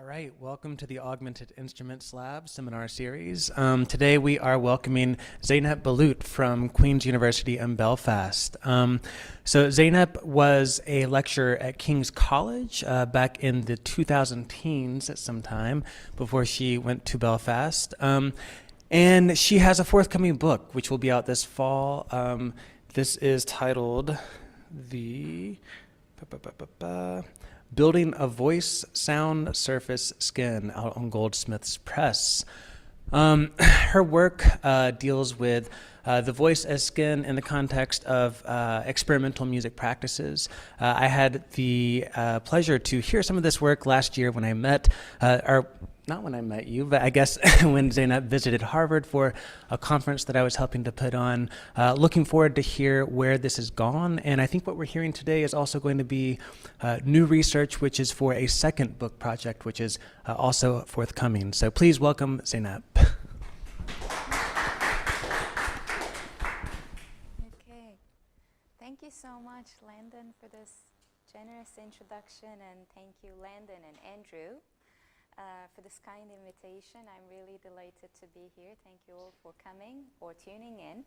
right, welcome to the Augmented Instruments Lab seminar series. Today we are welcoming Zeynep Bulut from Queen's University in Belfast. So Zeynep was a lecturer at King's College back in the 2000 teens at some time before she went to Belfast. And she has a forthcoming book which will be out this fall. This is titled Building a Voice, Sound, Surface, Skin, out on Goldsmiths Press. Her work deals with the voice as skin in the context of experimental music practices. I had the pleasure to hear some of this work last year when I met, or not when I met you, but I guess when Zeynep visited Harvard for a conference that I was helping to put on. Looking forward to hear where this has gone. And I think what we're hearing today is also going to be new research, which is for a second book project, which is also forthcoming. So please welcome Zeynep. Okay. Thank you so much, Landon, for this generous introduction. And thank you, Landon and Andrew, for this kind invitation. I'm really delighted to be here. Thank you all for coming or tuning in.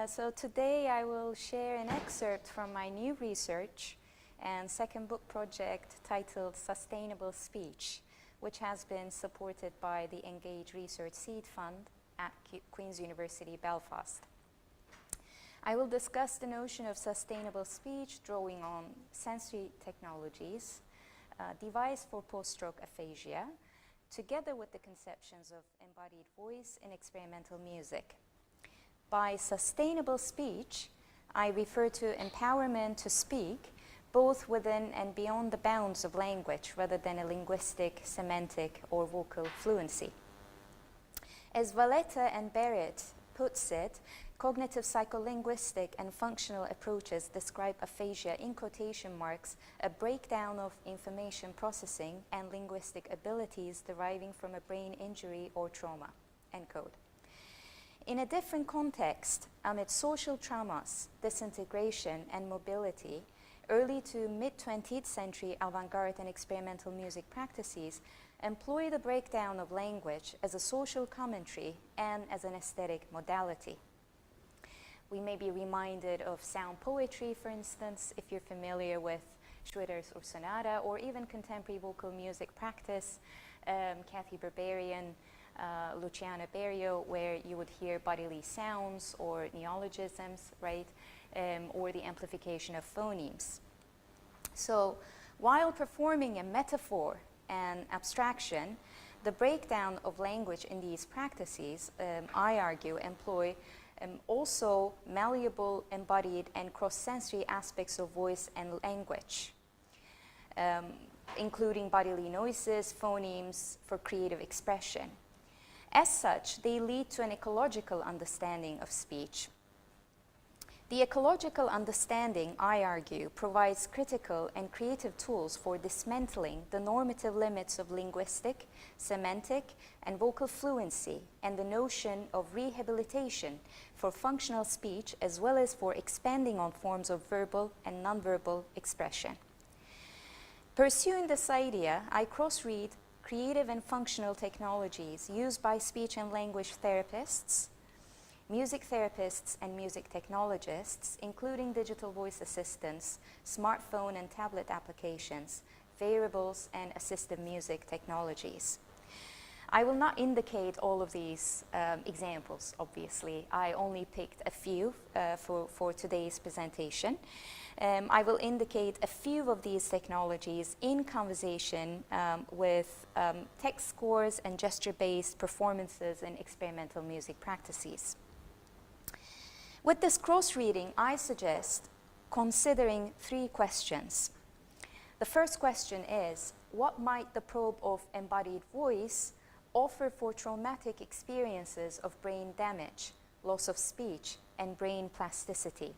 So today I will share an excerpt from my new research and second book project titled Sustainable Speech, which has been supported by the Engage Research Seed Fund at Queen's University, Belfast. I will discuss the notion of sustainable speech, drawing on sensory technologies, devised for post-stroke aphasia, together with the conceptions of embodied voice in experimental music. By sustainable speech, I refer to empowerment to speak, both within and beyond the bounds of language, rather than a linguistic, semantic, or vocal fluency. As Valletta and Barrett puts it, cognitive psycholinguistic and functional approaches describe aphasia in quotation marks, a breakdown of information processing and linguistic abilities deriving from a brain injury or trauma, end quote. In a different context, amid social traumas, disintegration, and mobility, early to mid-20th century avant-garde and experimental music practices employ the breakdown of language as a social commentary and as an aesthetic modality. We may be reminded of sound poetry, for instance, if you're familiar with Schwitter's or Sonata, or even contemporary vocal music practice, Kathy Berberian, Luciana Berio, where you would hear bodily sounds or neologisms, right, or the amplification of phonemes. So while performing a metaphor and abstraction, the breakdown of language in these practices, I argue, employ also malleable, embodied, and cross-sensory aspects of voice and language, including bodily noises, phonemes for creative expression. As such, they lead to an ecological understanding of speech. The ecological understanding, I argue, provides critical and creative tools for dismantling the normative limits of linguistic, semantic, and vocal fluency, and the notion of rehabilitation for functional speech, as well as for expanding on forms of verbal and nonverbal expression. Pursuing this idea, I cross-read creative and functional technologies used by speech and language therapists, music therapists, and music technologists, including digital voice assistants, smartphone and tablet applications, variables, and assistive music technologies. I will not indicate all of these examples, obviously. I only picked a few for today's presentation. I will indicate a few of these technologies in conversation with text scores and gesture-based performances in experimental music practices. With this cross-reading, I suggest considering three questions. The first question is, what might the probe of embodied voice offer for traumatic experiences of brain damage, loss of speech, and brain plasticity?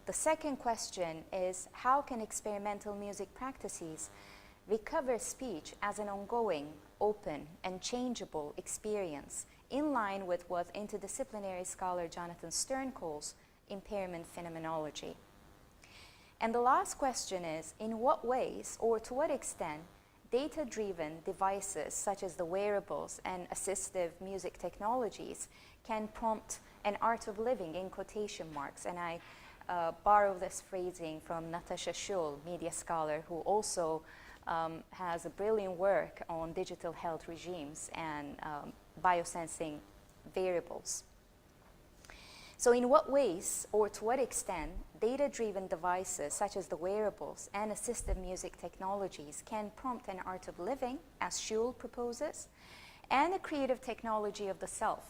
The second question is, how can experimental music practices recover speech as an ongoing, open, and changeable experience, in line with what interdisciplinary scholar Jonathan Stern calls impairment phenomenology? And the last question is, in what ways or to what extent data-driven devices such as the wearables and assistive music technologies can prompt an art of living in quotation marks. And I borrow this phrasing from Natasha Schull, media scholar, who also has a brilliant work on digital health regimes and biosensing variables. So in what ways or to what extent data-driven devices such as the wearables and assistive music technologies can prompt an art of living, as Schull proposes, and a creative technology of the self?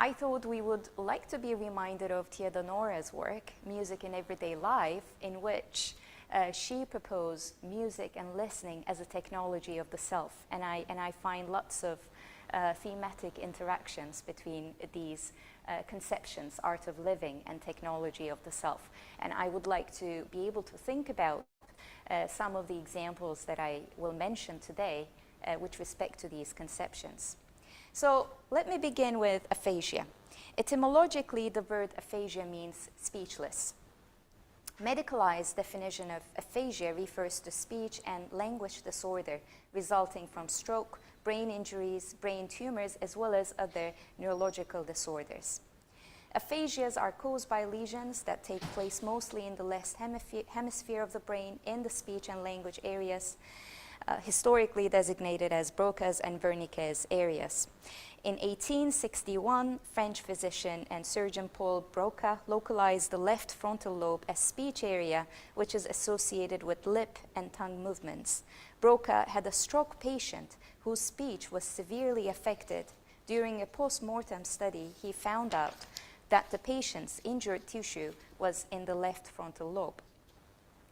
I thought we would like to be reminded of Theodonora's work, Music in Everyday Life, in which she proposed music and listening as a technology of the self. And I find lots of thematic interactions between these conceptions, art of living and technology of the self. And I would like to be able to think about some of the examples that I will mention today with respect to these conceptions. So let me begin with aphasia. Etymologically, the word aphasia means speechless. Medicalized definition of aphasia refers to speech and language disorder resulting from stroke, brain injuries, brain tumors, as well as other neurological disorders. Aphasias are caused by lesions that take place mostly in the left hemisphere of the brain in the speech and language areas, historically designated as Broca's and Wernicke's areas. In 1861, French physician and surgeon Paul Broca localized the left frontal lobe as speech area, which is associated with lip and tongue movements. Broca had a stroke patient whose speech was severely affected. During a post-mortem study, he found out that the patient's injured tissue was in the left frontal lobe.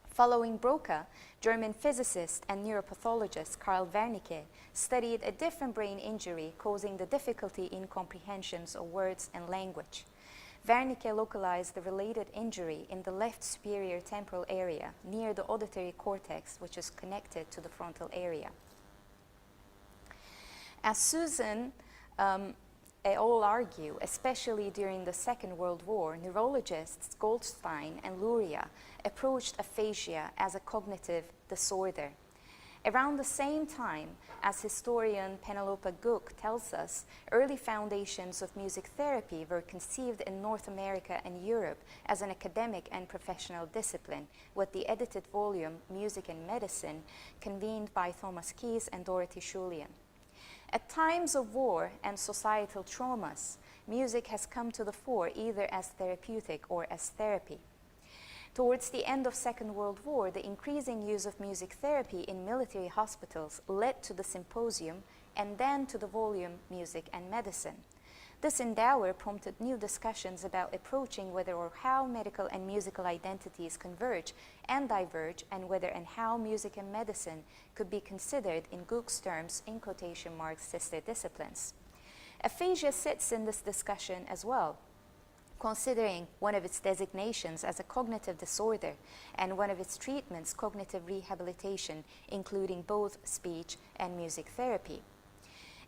Following Broca, German physicist and neuropathologist Karl Wernicke studied a different brain injury causing the difficulty in comprehensions of words and language. Wernicke localized the related injury in the left superior temporal area near the auditory cortex, which is connected to the frontal area. As Susan all argue, especially during the Second World War, neurologists Goldstein and Luria approached aphasia as a cognitive disorder. Around the same time, as historian Penelope Gook tells us, early foundations of music therapy were conceived in North America and Europe as an academic and professional discipline, with the edited volume Music and Medicine, convened by Thomas Keyes and Dorothy Schulian. At times of war and societal traumas, music has come to the fore either as therapeutic or as therapy. Towards the end of Second World War, the increasing use of music therapy in military hospitals led to the symposium and then to the volume Music and Medicine. This endeavor prompted new discussions about approaching whether or how medical and musical identities converge and diverge, and whether and how music and medicine could be considered, in Gook's terms, in quotation marks, sister disciplines. Aphasia sits in this discussion as well, considering one of its designations as a cognitive disorder and one of its treatments, cognitive rehabilitation, including both speech and music therapy.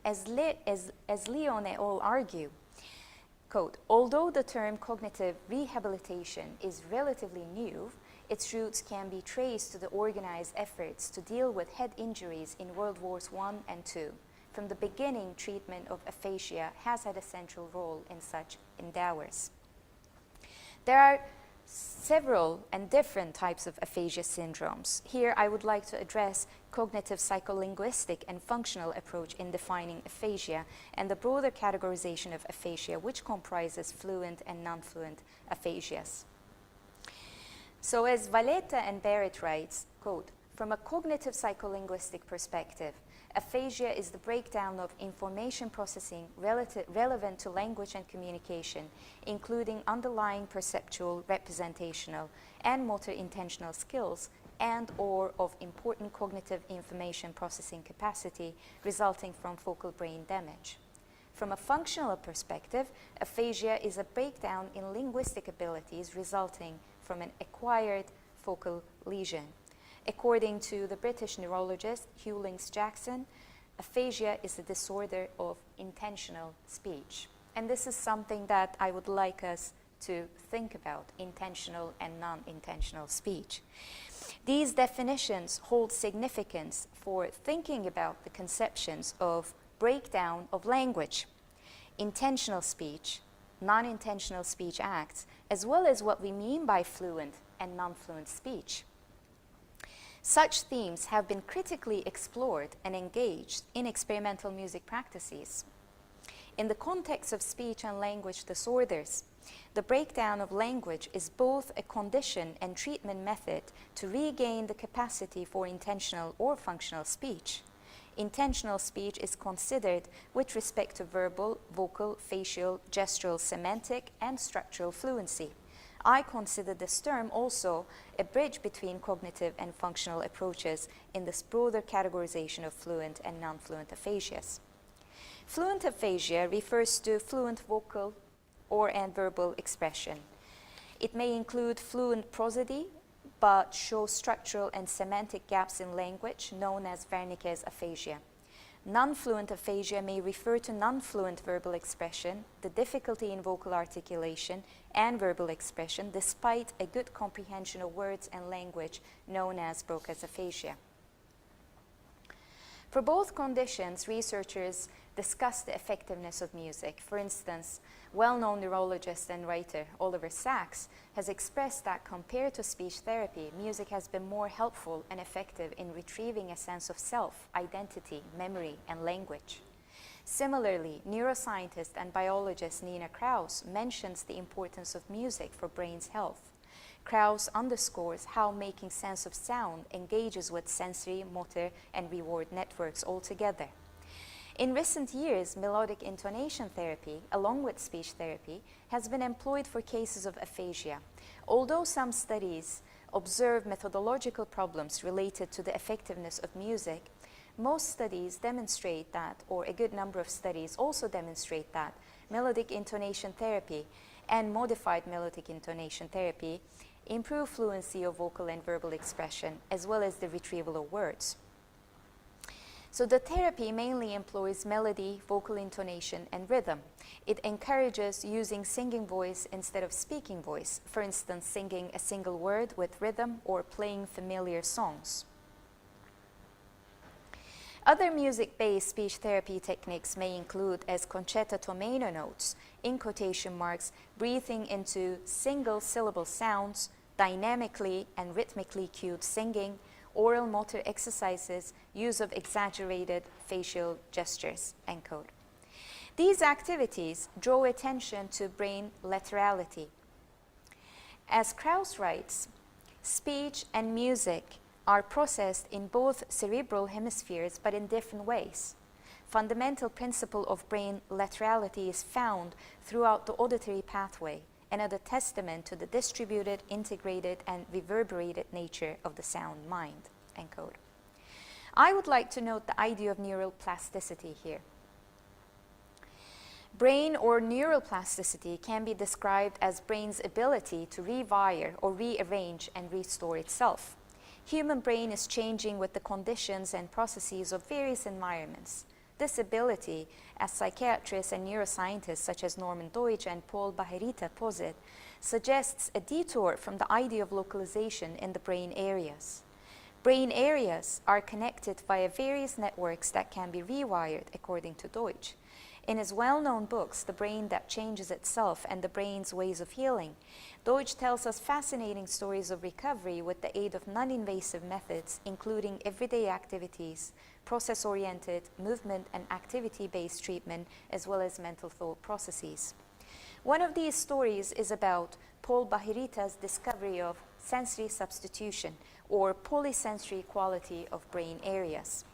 As Leon et al. Argue, quote, although the term cognitive rehabilitation is relatively new, its roots can be traced to the organized efforts to deal with head injuries in World Wars I and II. From the beginning, treatment of aphasia has had a central role in such endeavors. There are several and different types of aphasia syndromes. Here I would like to address cognitive psycholinguistic and functional approach in defining aphasia and the broader categorization of aphasia, which comprises fluent and non-fluent aphasias. So as Valletta and Barrett writes, quote, from a cognitive psycholinguistic perspective, aphasia is the breakdown of information processing relevant to language and communication, including underlying perceptual, representational, and motor intentional skills, and or of important cognitive information processing capacity resulting from focal brain damage. From a functional perspective, aphasia is a breakdown in linguistic abilities resulting from an acquired focal lesion. According to the British neurologist Hugh Links-Jackson, aphasia is a disorder of intentional speech. And this is something that I would like us to think about, intentional and non-intentional speech. These definitions hold significance for thinking about the conceptions of breakdown of language, intentional speech, non-intentional speech acts, as well as what we mean by fluent and non-fluent speech. Such themes have been critically explored and engaged in experimental music practices. In the context of speech and language disorders, the breakdown of language is both a condition and treatment method to regain the capacity for intentional or functional speech. Intentional speech is considered with respect to verbal, vocal, facial, gestural, semantic, and structural fluency. I consider this term also a bridge between cognitive and functional approaches in this broader categorization of fluent and non-fluent aphasias. Fluent aphasia refers to fluent vocal and verbal expression. It may include fluent prosody, but show structural and semantic gaps in language, known as Wernicke's aphasia. Non-fluent aphasia may refer to non-fluent verbal expression, the difficulty in vocal articulation and verbal expression, despite a good comprehension of words and language, known as Broca's aphasia. For both conditions, researchers discuss the effectiveness of music. For instance, well-known neurologist and writer Oliver Sacks has expressed that compared to speech therapy, music has been more helpful and effective in retrieving a sense of self, identity, memory, and language. Similarly, neuroscientist and biologist Nina Kraus mentions the importance of music for brain's health. Kraus underscores how making sense of sound engages with sensory, motor, and reward networks altogether. In recent years, melodic intonation therapy, along with speech therapy, has been employed for cases of aphasia. Although some studies observe methodological problems related to the effectiveness of music, most studies demonstrate that, or a good number of studies also demonstrate that, melodic intonation therapy and modified melodic intonation therapy improve fluency of vocal and verbal expression, as well as the retrieval of words. So the therapy mainly employs melody, vocal intonation, and rhythm. It encourages using singing voice instead of speaking voice, for instance, singing a single word with rhythm or playing familiar songs. Other music-based speech therapy techniques may include, as Concetta Tomeno notes, in quotation marks, breathing into single syllable sounds, dynamically and rhythmically cued singing, oral motor exercises, use of exaggerated facial gestures, end quote. These activities draw attention to brain laterality. As Kraus writes, speech and music are processed in both cerebral hemispheres, but in different ways. Fundamental principle of brain laterality is found throughout the auditory pathway, another testament to the distributed, integrated, and reverberated nature of the sound mind, end quote. I would like to note the idea of neural plasticity here. Brain or neural plasticity can be described as brain's ability to rewire or rearrange and restore itself. Human brain is changing with the conditions and processes of various environments. This ability, as psychiatrists and neuroscientists such as Norman Deutsch and Paul Baherita posit, suggests a detour from the idea of localization in the brain areas. Brain areas are connected via various networks that can be rewired, according to Deutsch. In his well-known books, The Brain That Changes Itself and The Brain's Ways of Healing, Deutsch tells us fascinating stories of recovery with the aid of non-invasive methods, including everyday activities, process-oriented, movement and activity-based treatment, as well as mental thought processes. One of these stories is about Paul Baherita's discovery of sensory substitution, or polysensory quality of brain areas.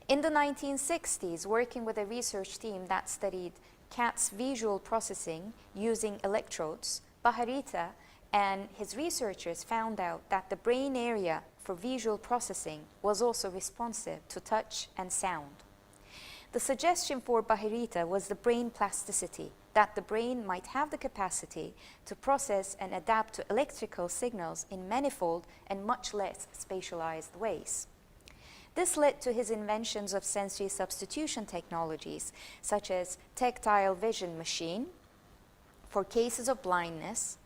In the 1960s, working with a research team that studied cats' visual processing using electrodes, Baherita and his researchers found out that the brain area for visual processing was also responsive to touch and sound. The suggestion for Baherita was the brain plasticity, that the brain might have the capacity to process and adapt to electrical signals in manifold and much less spatialized ways. This led to his inventions of sensory substitution technologies, such as tactile vision machine for cases of blindness,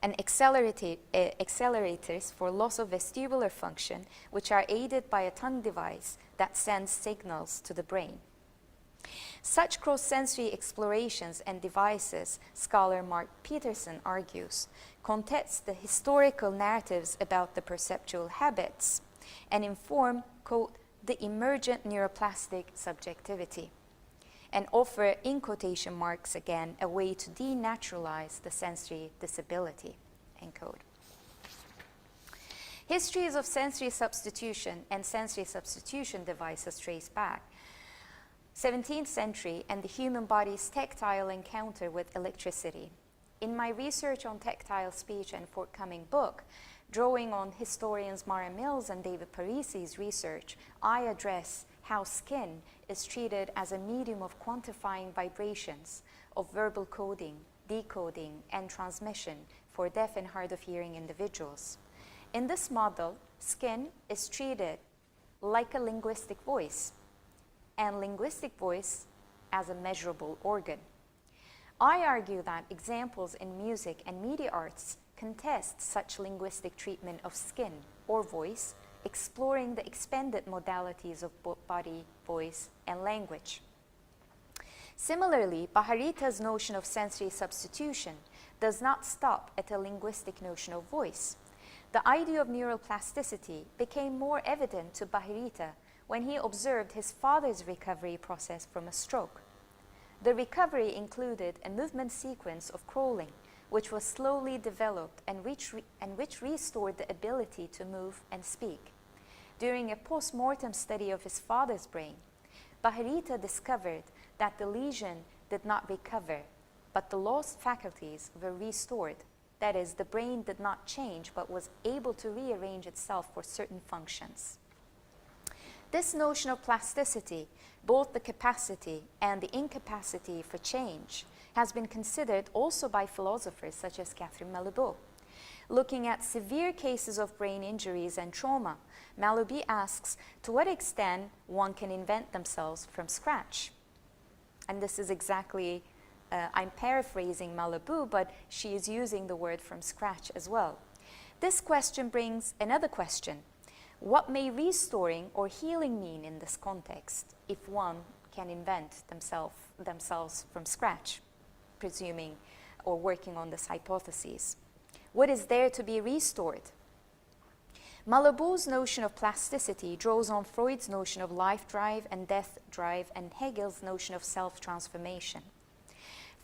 and accelerators for loss of vestibular function, which are aided by a tongue device that sends signals to the brain. Such cross-sensory explorations and devices, scholar Mark Peterson argues, contest the historical narratives about the perceptual habits and inform, quote, the emergent neuroplastic subjectivity, and offer, in quotation marks again, a way to denaturalize the sensory disability, end quote. Histories of sensory substitution and sensory substitution devices trace back 17th century and the human body's tactile encounter with electricity. In my research on tactile speech and forthcoming book, drawing on historians Mara Mills and David Parisi's research, I address how skin is treated as a medium of quantifying vibrations, of verbal coding, decoding, and transmission for deaf and hard of hearing individuals. In this model, skin is treated like a linguistic voice, and linguistic voice as a measurable organ. I argue that examples in music and media arts contest such linguistic treatment of skin or voice, exploring the expanded modalities of body, voice, and language. Similarly, Baharita's notion of sensory substitution does not stop at a linguistic notion of voice. The idea of neural plasticity became more evident to Baharita when he observed his father's recovery process from a stroke. The recovery included a movement sequence of crawling, which was slowly developed and which restored the ability to move and speak. During a post-mortem study of his father's brain, Baharita discovered that the lesion did not recover, but the lost faculties were restored. That is, the brain did not change, but was able to rearrange itself for certain functions. This notion of plasticity, both the capacity and the incapacity for change, has been considered also by philosophers such as Catherine Malleable. Looking at severe cases of brain injuries and trauma, Malleable asks to what extent one can invent themselves from scratch. And this is exactly, I'm paraphrasing Malleable, but she is using the word from scratch as well. This question brings another question. What may restoring or healing mean in this context if one can invent themselves from scratch, presuming or working on this hypothesis? What is there to be restored? Malleau's notion of plasticity draws on Freud's notion of life drive and death drive and Hegel's notion of self-transformation.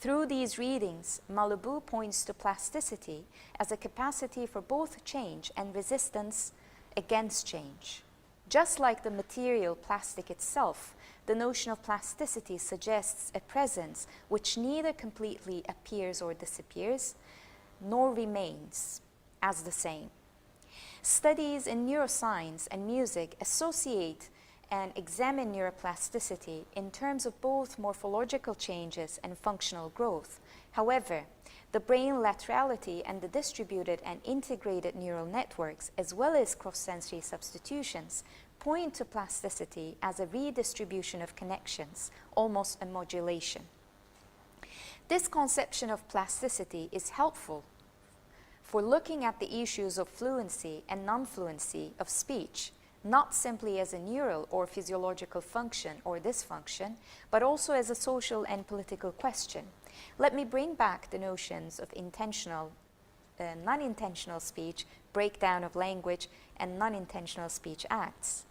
Through these readings, Malleau points to plasticity as a capacity for both change and resistance against change. Just like the material plastic itself, the notion of plasticity suggests a presence which neither completely appears or disappears, nor remains as the same. Studies in neuroscience and music associate and examine neuroplasticity in terms of both morphological changes and functional growth. However, the brain laterality and the distributed and integrated neural networks, as well as cross-sensory substitutions, point to plasticity as a redistribution of connections, almost a modulation. This conception of plasticity is helpful for looking at the issues of fluency and non-fluency of speech, not simply as a neural or physiological function or dysfunction, but also as a social and political question. Let me bring back the notions of intentional, non-intentional speech, breakdown of language, and non-intentional speech acts.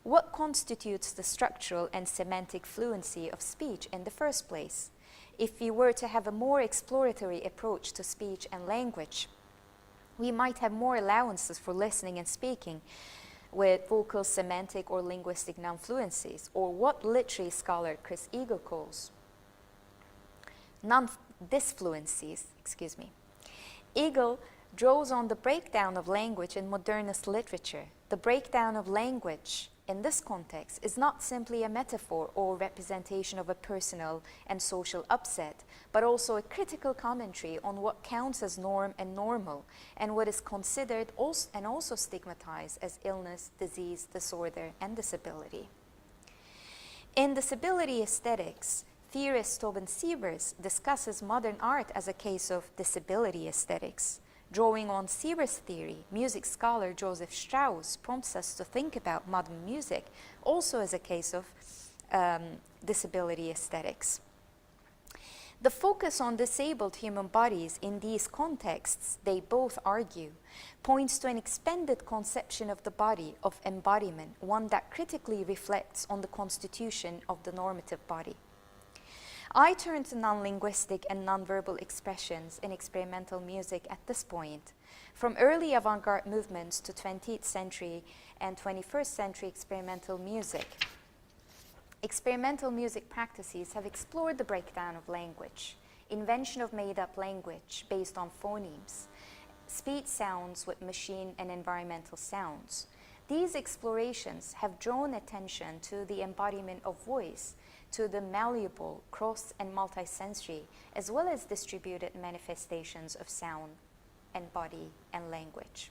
What constitutes the structural and semantic fluency of speech in the first place? If we were to have a more exploratory approach to speech and language, we might have more allowances for listening and speaking with vocal, semantic, or linguistic non-fluencies, or what literary scholar Chris Eagle calls non-disfluencies, Eagle draws on the breakdown of language in modernist literature. The breakdown of language in this context is not simply a metaphor or representation of a personal and social upset, but also a critical commentary on what counts as norm and normal, and what is considered and also stigmatized as illness, disease, disorder, and disability. In disability aesthetics, theorist Tobin Sievers discusses modern art as a case of disability aesthetics, Drawing on Sear's theory, music scholar Joseph Strauss prompts us to think about modern music also as a case of disability aesthetics. The focus on disabled human bodies in these contexts, they both argue, points to an expanded conception of the body, of embodiment, one that critically reflects on the constitution of the normative body. I turn to non-linguistic and non-verbal expressions in experimental music at this point, from early avant-garde movements to 20th century and 21st century experimental music. Experimental music practices have explored the breakdown of language, invention of made-up language based on phonemes, speech sounds with machine and environmental sounds. These explorations have drawn attention to the embodiment of voice, to the malleable, cross and multisensory, as well as distributed manifestations of sound and body and language.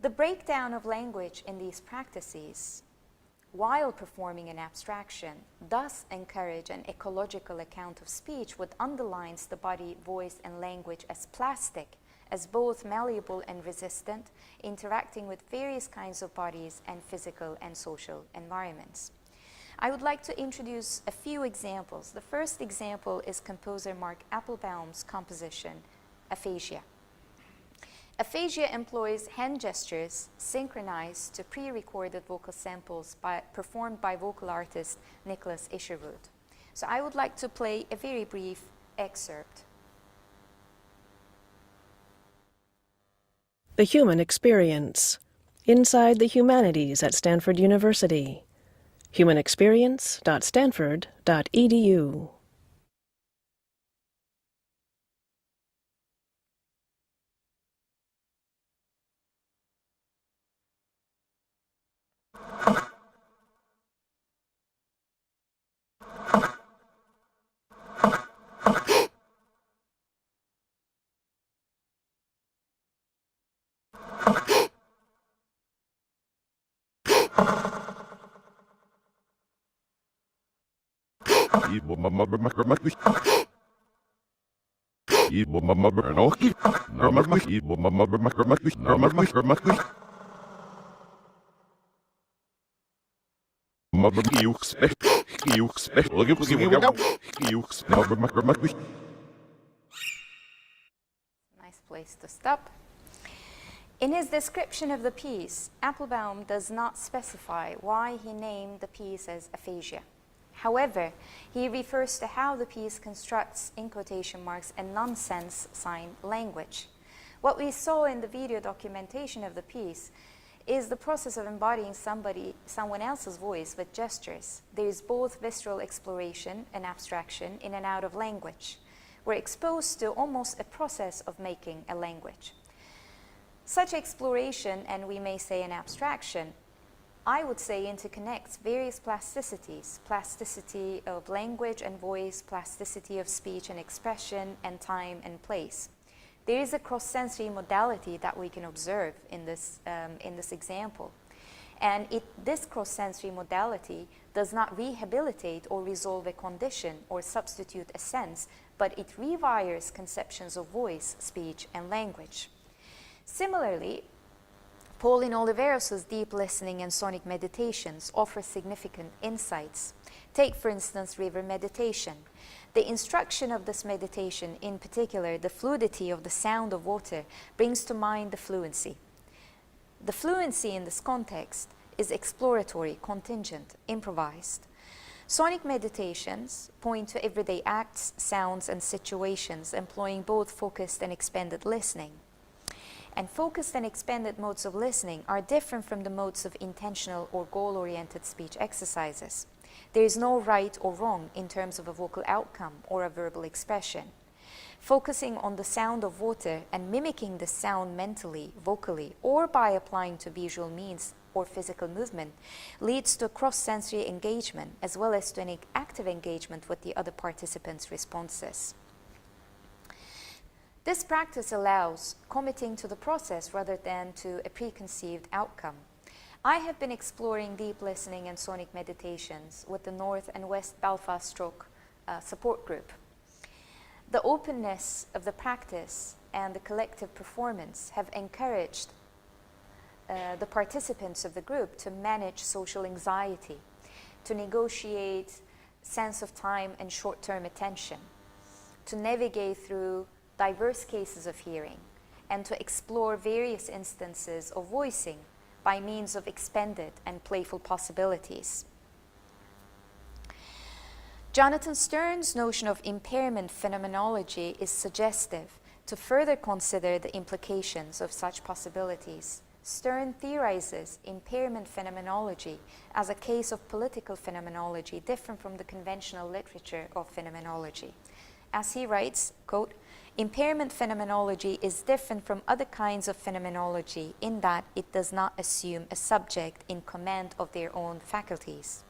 The breakdown of language in these practices, while performing an abstraction, thus encourage an ecological account of speech, which underlines the body, voice, and language as plastic, as both malleable and resistant, interacting with various kinds of bodies and physical and social environments. I would like to introduce a few examples. The first example is composer Mark Applebaum's composition, Aphasia. Aphasia employs hand gestures synchronized to pre-recorded vocal samples performed by vocal artist Nicholas Isherwood. So I would like to play a very brief excerpt. The Human Experience. Inside the Humanities at Stanford University. humanexperience.stanford.edu. Nice place to stop. In his description of the piece, Applebaum does not specify why he named the piece as Aphasia. However, he refers to how the piece constructs, in quotation marks, a nonsense sign language. What we saw in the video documentation of the piece is the process of embodying someone else's voice with gestures. There is both visceral exploration and abstraction in and out of language. We're exposed to almost a process of making a language. Such exploration, and we may say an abstraction, I would say interconnects various plasticities, plasticity of language and voice, plasticity of speech and expression, and time and place. There is a cross-sensory modality that we can observe in this example. And this cross-sensory modality does not rehabilitate or resolve a condition or substitute a sense, but it rewires conceptions of voice, speech, and language. Similarly, Pauline Oliveros' deep listening and sonic meditations offer significant insights. Take, for instance, river meditation. The instruction of this meditation, in particular, the fluidity of the sound of water, brings to mind the fluency. The fluency in this context is exploratory, contingent, improvised. Sonic meditations point to everyday acts, sounds, and situations, employing both focused and expanded listening. And focused and expanded modes of listening are different from the modes of intentional or goal-oriented speech exercises. There is no right or wrong in terms of a vocal outcome or a verbal expression. Focusing on the sound of water and mimicking the sound mentally, vocally, or by applying to visual means or physical movement leads to cross-sensory engagement as well as to an active engagement with the other participants' responses. This practice allows committing to the process rather than to a preconceived outcome. I have been exploring deep listening and sonic meditations with the North and West Belfast Stroke support group. The openness of the practice and the collective performance have encouraged the participants of the group to manage social anxiety, to negotiate sense of time and short-term attention, to navigate through diverse cases of hearing, and to explore various instances of voicing by means of expanded and playful possibilities. Jonathan Stern's notion of impairment phenomenology is suggestive to further consider the implications of such possibilities. Stern theorizes impairment phenomenology as a case of political phenomenology different from the conventional literature of phenomenology. As he writes, quote, "Impairment phenomenology is different from other kinds of phenomenology in that it does not assume a subject in command of their own faculties.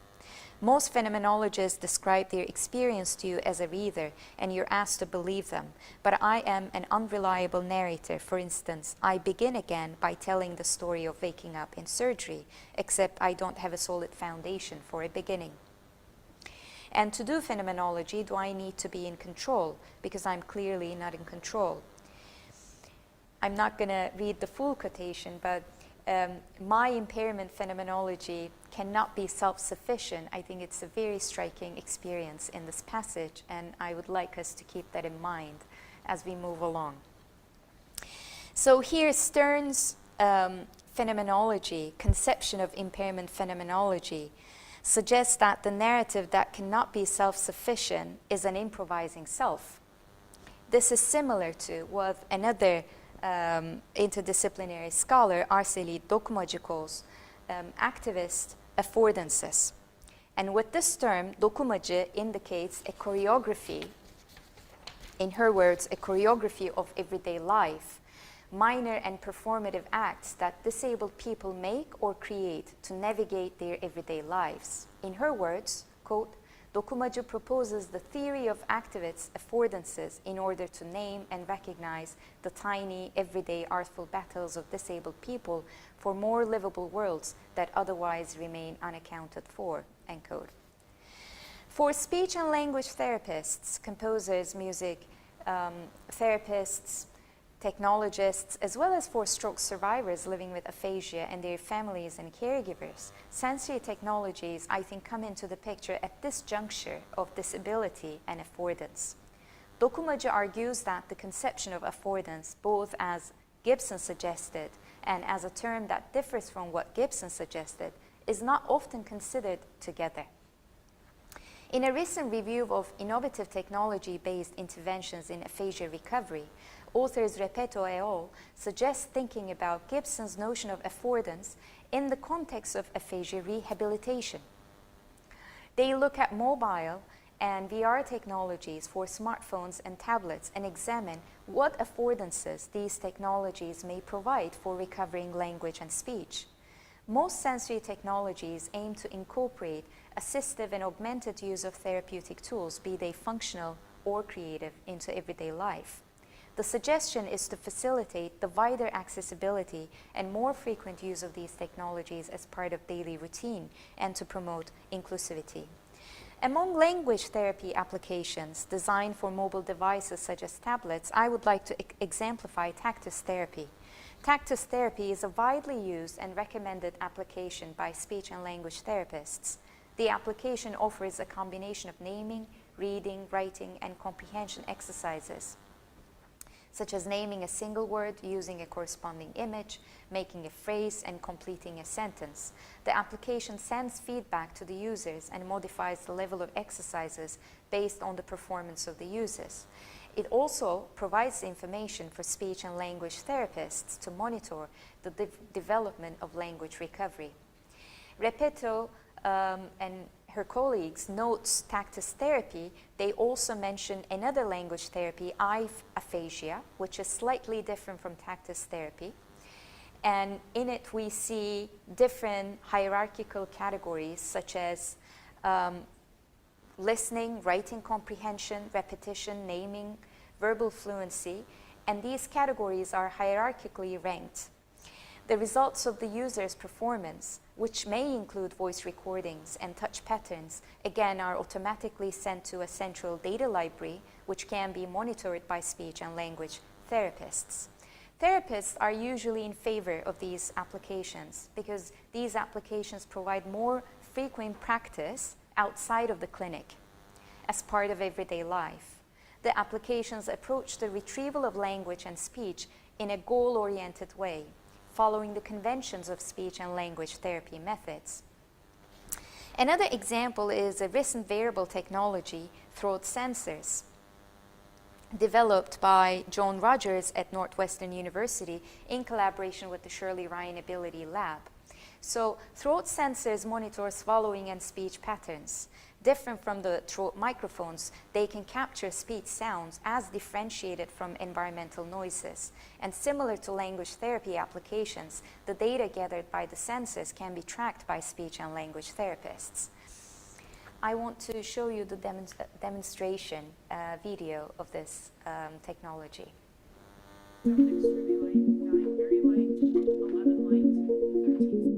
Most phenomenologists describe their experience to you as a reader, and you're asked to believe them. But I am an unreliable narrator. For instance, I begin again by telling the story of waking up in surgery, except I don't have a solid foundation for a beginning. And to do phenomenology, do I need to be in control? Because I'm clearly not in control." I'm not going to read the full quotation, but my impairment phenomenology cannot be self-sufficient. I think it's a very striking experience in this passage, and I would like us to keep that in mind as we move along. So here Stern's phenomenology, conception of impairment phenomenology, suggests that the narrative that cannot be self-sufficient is an improvising self. This is similar to what another interdisciplinary scholar, Arseli Dokumacı, calls activist affordances. And with this term, Dokumacı indicates a choreography, in her words, a choreography of everyday life, minor and performative acts that disabled people make or create to navigate their everyday lives. In her words, quote, "Dokumacı proposes the theory of activists' affordances in order to name and recognize the tiny, everyday artful battles of disabled people for more livable worlds that otherwise remain unaccounted for," end quote. For speech and language therapists, composers, music therapists, technologists, as well as for stroke survivors living with aphasia and their families and caregivers, sensory technologies, I think, come into the picture at this juncture of disability and affordance. Dokumacı argues that the conception of affordance, both as Gibson suggested and as a term that differs from what Gibson suggested, is not often considered together. In a recent review of innovative technology-based interventions in aphasia recovery, authors Repetto et al. Suggest thinking about Gibson's notion of affordance in the context of aphasia rehabilitation. They look at mobile and VR technologies for smartphones and tablets and examine what affordances these technologies may provide for recovering language and speech. Most sensory technologies aim to incorporate assistive and augmented use of therapeutic tools, be they functional or creative, into everyday life. The suggestion is to facilitate the wider accessibility and more frequent use of these technologies as part of daily routine and to promote inclusivity. Among language therapy applications designed for mobile devices such as tablets, I would like to exemplify tactus therapy. Tactus therapy is a widely used and recommended application by speech and language therapists. The application offers a combination of naming, reading, writing, and comprehension exercises, such as naming a single word, using a corresponding image, making a phrase, and completing a sentence. The application sends feedback to the users and modifies the level of exercises based on the performance of the users. It also provides information for speech and language therapists to monitor the development of language recovery. Repetto and her colleagues notes tactus therapy. They also mention another language therapy, aphasia, which is slightly different from tactus therapy. And in it we see different hierarchical categories such as listening, writing comprehension, repetition, naming, verbal fluency, and these categories are hierarchically ranked. The results of the user's performance, which may include voice recordings and touch patterns, again are automatically sent to a central data library, which can be monitored by speech and language therapists. Therapists are usually in favor of these applications because these applications provide more frequent practice outside of the clinic as part of everyday life. The applications approach the retrieval of language and speech in a goal-oriented way, following the conventions of speech and language therapy methods. Another example is a recent wearable technology, throat sensors, developed by John Rogers at Northwestern University in collaboration with the Shirley Ryan Ability Lab. So throat sensors monitor swallowing and speech patterns. Different from the throat microphones, they can capture speech sounds as differentiated from environmental noises. And similar to language therapy applications, the data gathered by the sensors can be tracked by speech and language therapists. I want to show you the demonstration video of this technology. 7 extremely light, 9 very light, 11 light, 13.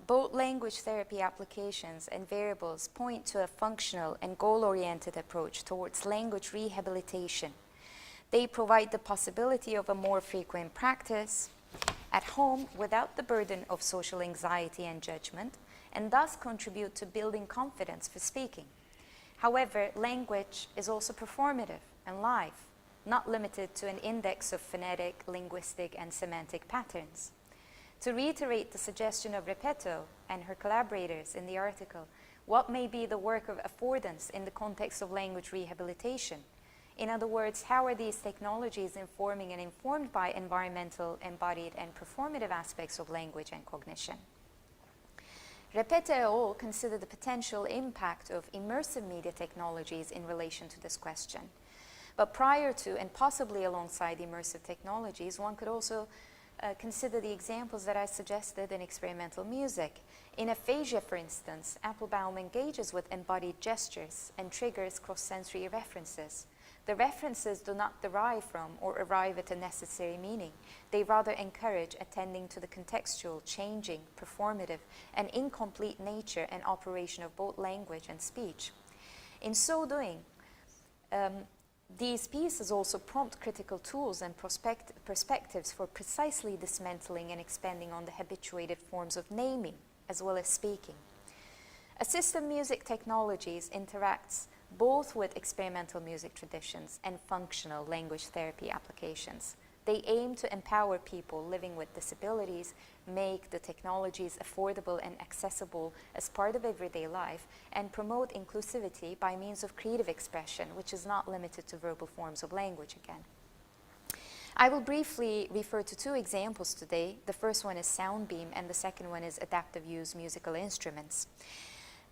Both language therapy applications and variables point to a functional and goal-oriented approach towards language rehabilitation. They provide the possibility of a more frequent practice at home without the burden of social anxiety and judgment, and thus contribute to building confidence for speaking. However, language is also performative and live, not limited to an index of phonetic, linguistic, and semantic patterns. To reiterate the suggestion of Repetto and her collaborators in the article, what may be the work of affordance in the context of language rehabilitation? In other words, how are these technologies informing and informed by environmental, embodied, and performative aspects of language and cognition? Repetto et al. Consider the potential impact of immersive media technologies in relation to this question. But prior to and possibly alongside immersive technologies, one could also consider the examples that I suggested in experimental music. In Aphasia, for instance, Applebaum engages with embodied gestures and triggers cross-sensory references. The references do not derive from or arrive at a necessary meaning. They rather encourage attending to the contextual, changing, performative, and incomplete nature and operation of both language and speech. In so doing, these pieces also prompt critical tools and perspectives for precisely dismantling and expanding on the habituated forms of naming as well as speaking. Assistive music technologies interacts both with experimental music traditions and functional language therapy applications. They aim to empower people living with disabilities, make the technologies affordable and accessible as part of everyday life, and promote inclusivity by means of creative expression, which is not limited to verbal forms of language again. I will briefly refer to two examples today. The first one is Soundbeam, and the second one is adaptive use musical instruments.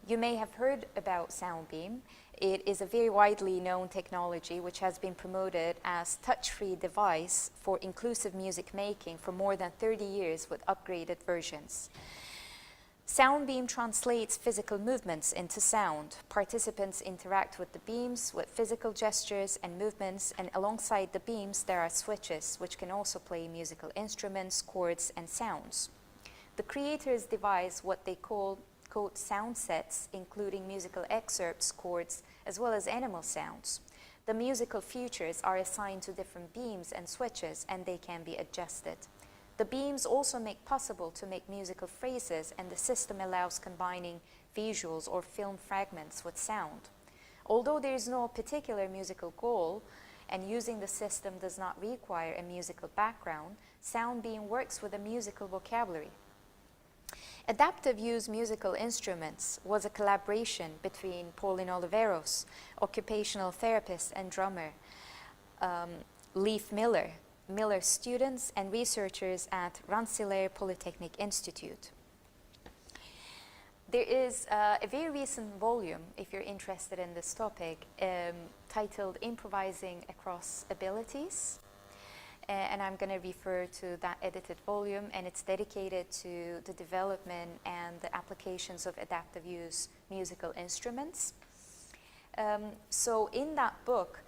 You may have heard about Soundbeam. It is a very widely known technology which has been promoted as touch-free device for inclusive music making for more than 30 years with upgraded versions. Soundbeam translates physical movements into sound. Participants interact with the beams with physical gestures and movements, and alongside the beams there are switches which can also play musical instruments, chords, and sounds. The creators devise what they call quote, sound sets, including musical excerpts, chords, as well as animal sounds. The musical features are assigned to different beams and switches, and they can be adjusted. The beams also make possible to make musical phrases, and the system allows combining visuals or film fragments with sound. Although there is no particular musical goal, and using the system does not require a musical background, sound being works with a musical vocabulary. Adaptive use musical instruments was a collaboration between Pauline Oliveros, occupational therapist and drummer, Leif Miller, Miller's students and researchers at Rensselaer Polytechnic Institute. There is a very recent volume, if you're interested in this topic, titled Improvising Across Abilities. And I'm going to refer to that edited volume, and it's dedicated to the development and the applications of adaptive use musical instruments. So in that book,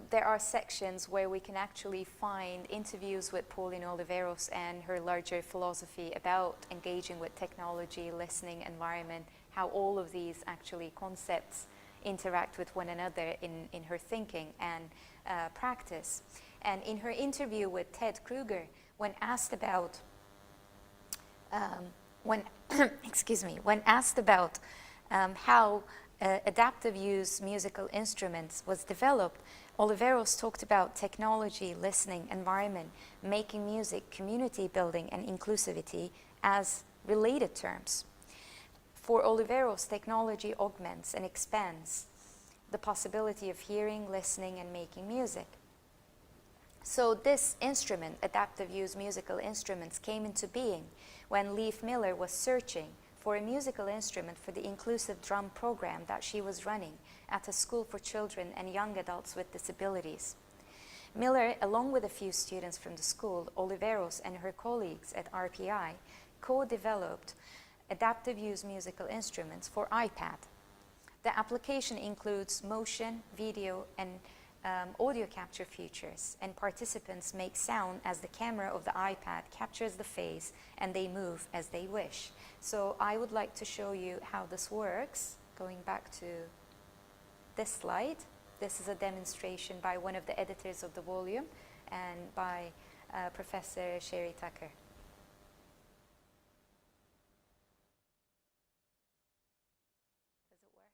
there are sections where we can actually find interviews with Pauline Oliveros and her larger philosophy about engaging with technology, listening, environment, how all of these actually concepts interact with one another in her thinking and practice. And in her interview with Ted Kruger, when asked about when asked about how adaptive use musical instruments was developed, Oliveros talked about technology, listening, environment, making music, community building, and inclusivity as related terms. For Oliveros, technology augments and expands the possibility of hearing, listening, and making music. So this instrument, adaptive use musical instruments, came into being when Leif Miller was searching for a musical instrument for the inclusive drum program that she was running at a school for children and young adults with disabilities. Miller, along with a few students from the school, Oliveros and her colleagues at RPI, co-developed adaptive use musical instruments for iPad. The application includes motion, video, and audio capture features, and participants make sound as the camera of the iPad captures the face and they move as they wish. So I would like to show you how this works. Going back to this slide, this is a demonstration by one of the editors of the volume and by Professor Sherry Tucker. Does it work?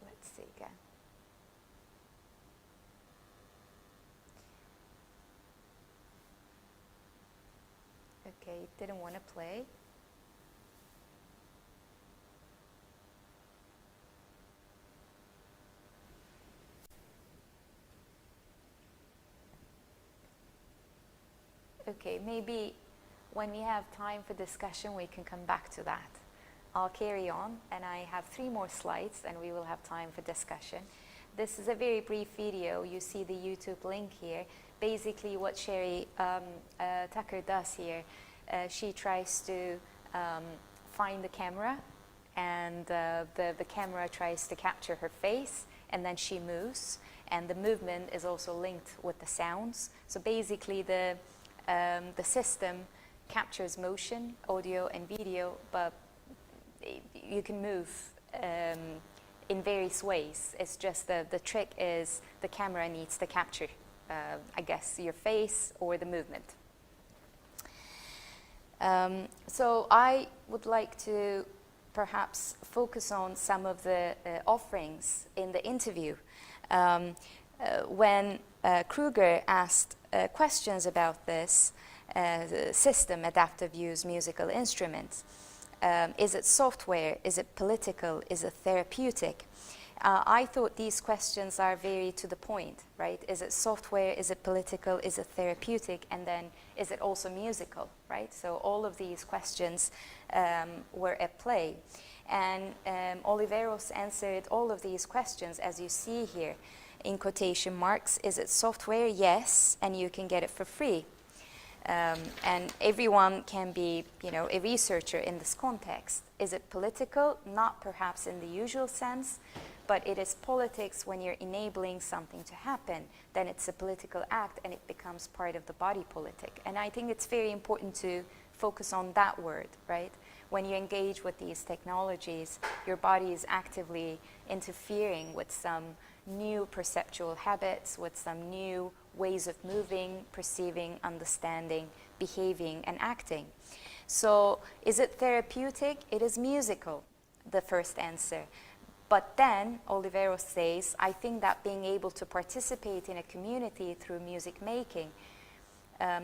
Let's see again. Okay, didn't want to play. Okay, maybe when we have time for discussion, we can come back to that. I'll carry on, and I have 3 more slides, and we will have time for discussion. This is a very brief video. You see the YouTube link here. Basically, what Sherry Tucker does here, she tries to find the camera, and the camera tries to capture her face, and then she moves, and the movement is also linked with the sounds. So basically, the system captures motion, audio, and video, but you can move in various ways. It's just the trick is the camera needs to capture, I guess, your face or the movement. So I would like to perhaps focus on some of the offerings in the interview. When Kruger asked questions about this system, adaptive use musical instruments, is it software? Is it political? Is it therapeutic? I thought these questions are very to the point, right? Is it software? Is it political? Is it therapeutic? And then is it also musical, right? So all of these questions were at play. And Oliveros answered all of these questions, as you see here, in quotation marks. Is it software? Yes, and you can get it for free. And everyone can be, a researcher in this context. Is it political? Not perhaps in the usual sense, but it is politics when you're enabling something to happen. Then it's a political act, and it becomes part of the body politic. And I think it's very important to focus on that word, right? When you engage with these technologies, your body is actively interfering with some new perceptual habits, with some new ways of moving, perceiving, understanding, behaving, and acting. So is it therapeutic? It is musical, the first answer. But then, Oliveros says, I think that being able to participate in a community through music making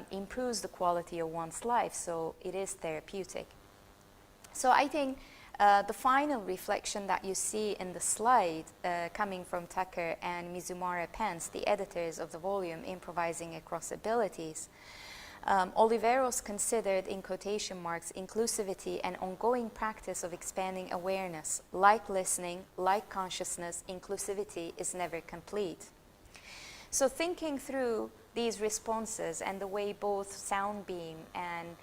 improves the quality of one's life, so it is therapeutic. So I think the final reflection that you see in the slide coming from Tucker and Mizumara Pence, the editors of the volume Improvising Across Abilities, Oliveros considered, in quotation marks, inclusivity an ongoing practice of expanding awareness. Like listening, like consciousness, inclusivity is never complete. So thinking through these responses and the way both Soundbeam and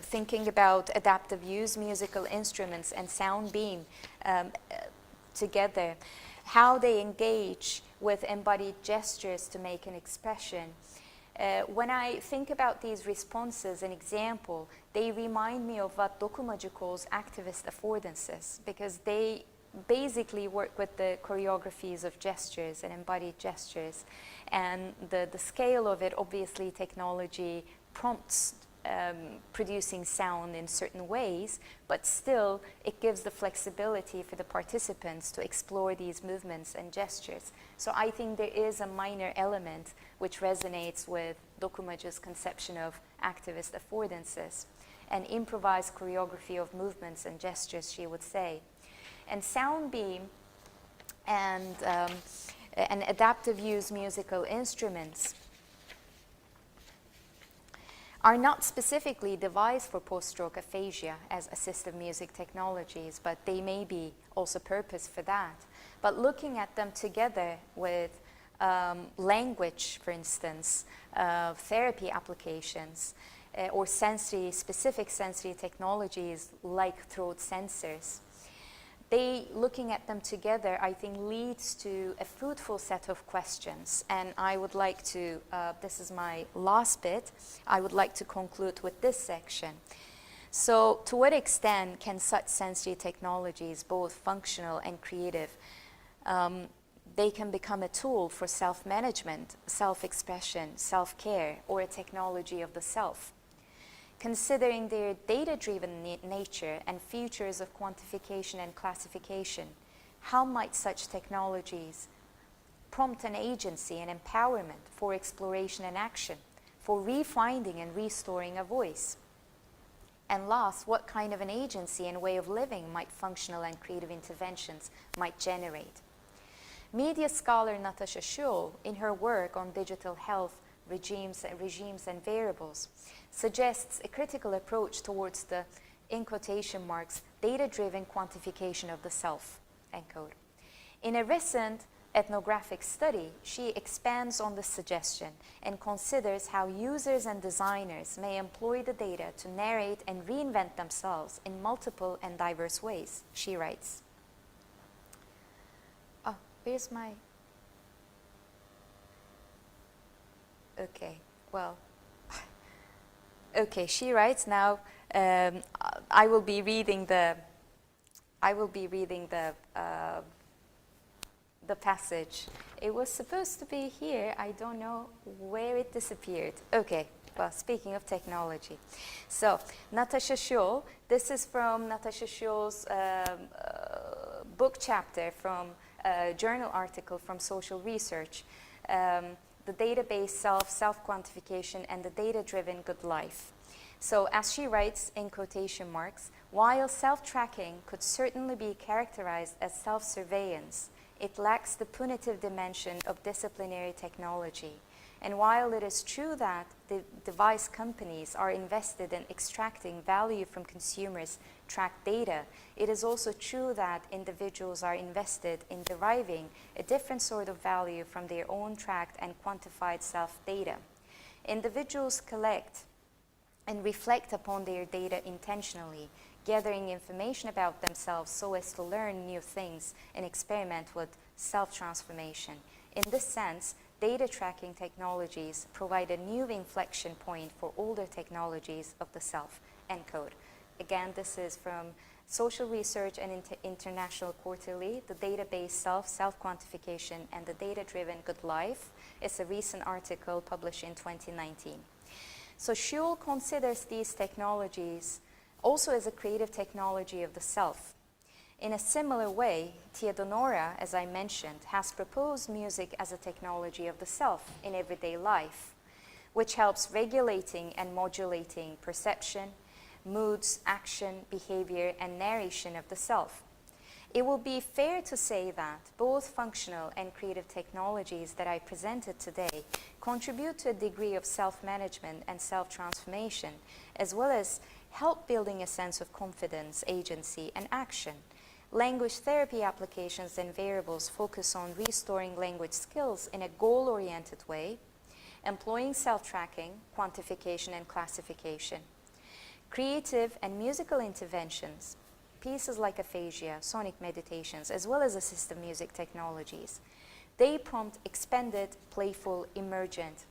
thinking about adaptive use musical instruments and Soundbeam together, how they engage with embodied gestures to make an expression. When I think about these responses, an example, they remind me of what Dokumacı calls activist affordances, because they basically work with the choreographies of gestures and embodied gestures. And the scale of it, obviously technology prompts producing sound in certain ways, but still it gives the flexibility for the participants to explore these movements and gestures. So I think there is a minor element which resonates with Dokumacı's conception of activist affordances, an improvised choreography of movements and gestures, she would say. And Soundbeam and adaptive use musical instruments are not specifically devised for post-stroke aphasia as assistive music technologies, but they may be also purposed for that. But looking at them together with language, for instance, therapy applications, or specific sensory technologies like throat sensors, looking at them together, I think, leads to a fruitful set of questions. And I would like to, this is my last bit, I would like to conclude with this section. So to what extent can such sensory technologies, both functional and creative, they can become a tool for self-management, self-expression, self-care, or a technology of the self? Considering their data-driven nature and features of quantification and classification, how might such technologies prompt an agency and empowerment for exploration and action, for refinding and restoring a voice? And last, what kind of an agency and way of living might functional and creative interventions might generate? Media scholar Natasha Schull, in her work on digital health, regimes and variables, suggests a critical approach towards the, in quotation marks, data-driven quantification of the self, end quote. In a recent ethnographic study, she expands on this suggestion and considers how users and designers may employ the data to narrate and reinvent themselves in multiple and diverse ways. She writes, oh, where's my, okay, well, okay, she writes now, I will be reading the passage. It was supposed to be here. I don't know where it disappeared. Okay, well, speaking of technology. So, Natasha Schull, this is from Natasha Schull's book chapter from a journal article from Social Research, the database self-quantification, and the data-driven good life. So as she writes, in quotation marks, while self-tracking could certainly be characterized as self-surveillance, it lacks the punitive dimension of disciplinary technology. And while it is true that the device companies are invested in extracting value from consumers' tracked data, it is also true that individuals are invested in deriving a different sort of value from their own tracked and quantified self-data. Individuals collect and reflect upon their data intentionally, gathering information about themselves so as to learn new things and experiment with self-transformation. In this sense, data tracking technologies provide a new inflection point for older technologies of the self, end quote. Again, this is from Social Research and International Quarterly, the database self-quantification, and the data-driven good life. It's a recent article published in 2019. So Schull considers these technologies also as a creative technology of the self. In a similar way, Theodonora, as I mentioned, has proposed music as a technology of the self in everyday life, which helps regulating and modulating perception, moods, action, behavior, and narration of the self. It will be fair to say that both functional and creative technologies that I presented today contribute to a degree of self-management and self-transformation, as well as help building a sense of confidence, agency, and action. Language therapy applications and variables focus on restoring language skills in a goal-oriented way, employing self-tracking, quantification, and classification. Creative and musical interventions, pieces like Aphasia, sonic meditations, as well as assistive music technologies, they prompt expanded, playful, emergent,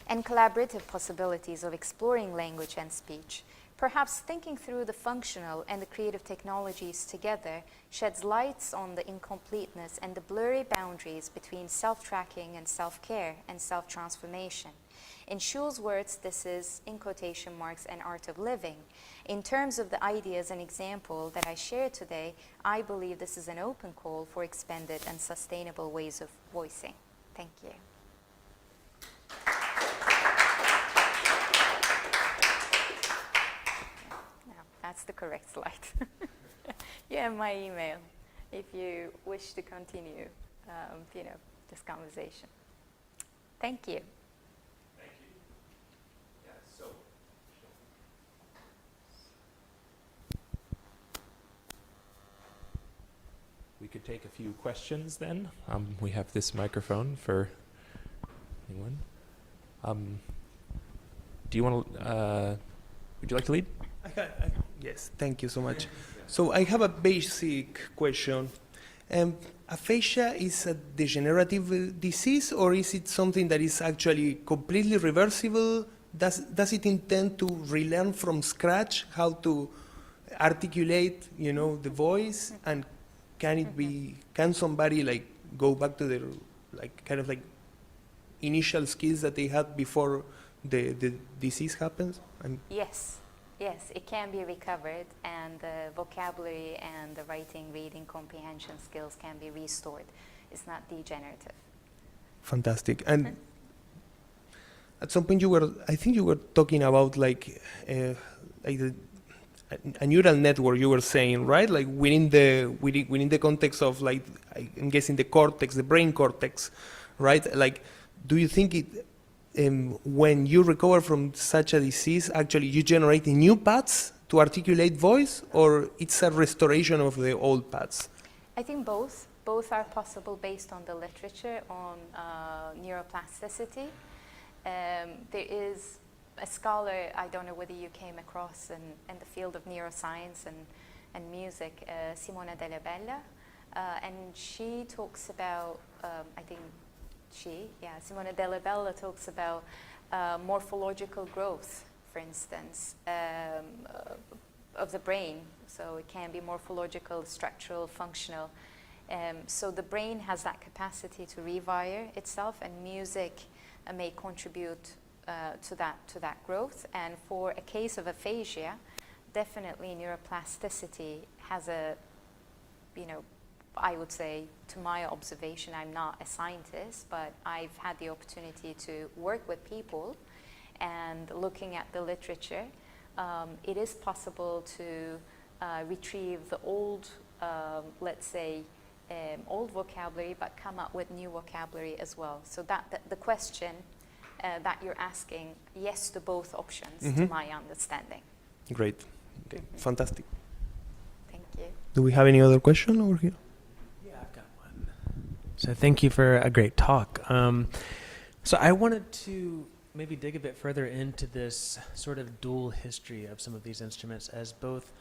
and collaborative possibilities of exploring language and speech. Perhaps thinking through the functional and the creative technologies together sheds lights on the incompleteness and the blurry boundaries between self-tracking and self-care and self-transformation. In Schul's words, this is, in quotation marks, an art of living. In terms of the ideas and example that I shared today, I believe this is an open call for expanded and sustainable ways of voicing. Thank you. That's the correct slide. You have my email if you wish to continue, this conversation. Thank you. Thank you. Yeah, so. We could take a few questions then. We have this microphone for anyone. Do you want to, would you like to lead? Yes, thank you so much. So I have a basic question. Aphasia is a degenerative disease, or is it something that is actually completely reversible? Does it intend to relearn from scratch how to articulate, the voice? And can somebody like go back to their initial skills that they had before the disease happens? Yes, it can be recovered, and the vocabulary and the writing, reading, comprehension skills can be restored. It's not degenerative. Fantastic. And at some point I think you were talking about a neural network, you were saying, right? Like within the context of I'm guessing the brain cortex, right? Like, do you think when you recover from such a disease, actually you generate new paths to articulate voice, or it's a restoration of the old paths? I think both. Both are possible based on the literature on neuroplasticity. There is a scholar, I don't know whether you came across in the field of neuroscience and music, Simona Della Bella, and she talks about, Simona Della Bella talks about morphological growth, for instance, of the brain. So it can be morphological, structural, functional. So the brain has that capacity to rewire itself, and music may contribute to that growth. And for a case of aphasia, definitely neuroplasticity has a, I would say, to my observation, I'm not a scientist, but I've had the opportunity to work with people, and looking at the literature, it is possible to retrieve the old, old vocabulary, but come up with new vocabulary as well. So that the question that you're asking, yes to both options, to my understanding. Great. Okay. Fantastic. Thank you. Do we have any other question over here? So thank you for a great talk. So I wanted to maybe dig a bit further into this sort of dual history of some of these instruments as both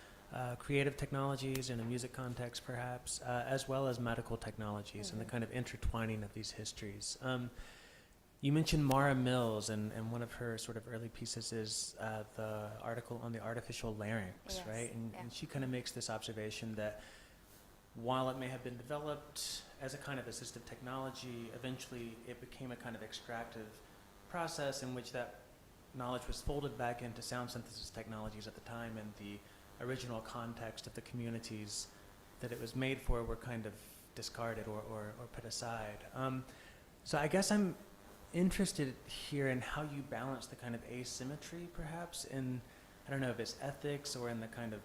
creative technologies in a music context perhaps, as well as medical technologies, and the kind of intertwining of these histories. You mentioned Mara Mills, and one of her sort of early pieces is the article on the artificial larynx, right? And she kind of makes this observation that while it may have been developed as a kind of assistive technology, eventually it became a kind of extractive process in which that knowledge was folded back into sound synthesis technologies at the time, and the original context of the communities that it was made for were kind of discarded or put aside. So I guess I'm interested here in how you balance the kind of asymmetry, perhaps, in, I don't know if it's ethics or in the kind of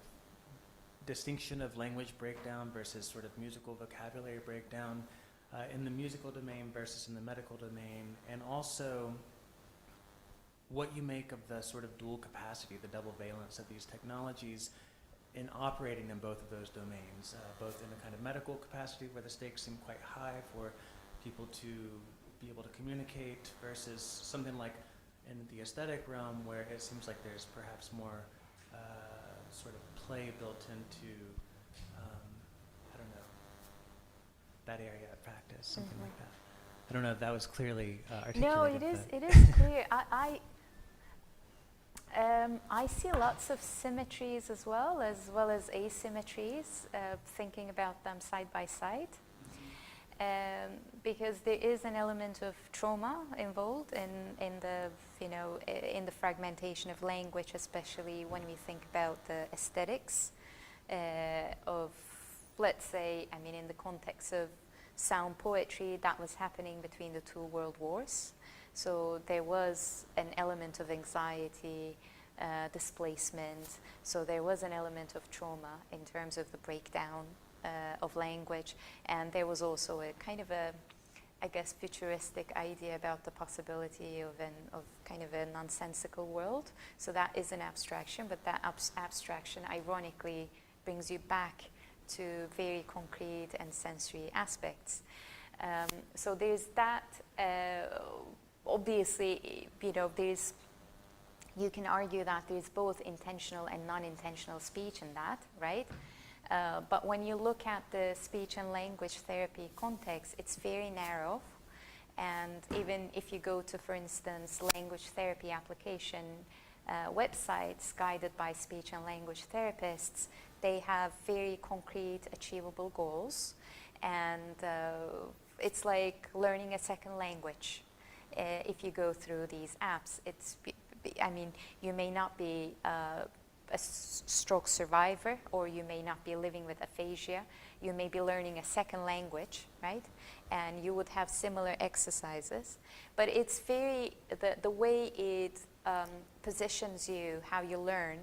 distinction of language breakdown versus sort of musical vocabulary breakdown in the musical domain versus in the medical domain, and also what you make of the sort of dual capacity, the double valence of these technologies in operating in both of those domains, both in a kind of medical capacity where the stakes seem quite high for people to be able to communicate versus something like in the aesthetic realm where it seems like there's perhaps more sort of play built into, I don't know, that area of practice, something like that. I don't know if that was clearly articulated. No, it is clear. I see lots of symmetries as well as asymmetries, thinking about them side by side. Because there is an element of trauma involved in the fragmentation of language, especially when we think about the aesthetics of, let's say, I mean, in the context of sound poetry, that was happening between the two world wars. So there was an element of anxiety, displacement. So there was an element of trauma in terms of the breakdown of language, and there was also a kind of a, I guess, futuristic idea about the possibility of kind of a nonsensical world. So that is an abstraction, but that abstraction ironically brings you back to very concrete and sensory aspects. So there's that. Obviously, you can argue that there's both intentional and non-intentional speech in that, right? But when you look at the speech and language therapy context, it's very narrow. And even if you go to, for instance, language therapy application websites guided by speech and language therapists, they have very concrete, achievable goals. And it's like learning a second language. If you go through these apps, you may not be a stroke survivor, or you may not be living with aphasia. You may be learning a second language, right? And you would have similar exercises. But it's very, the way it positions you, how you learn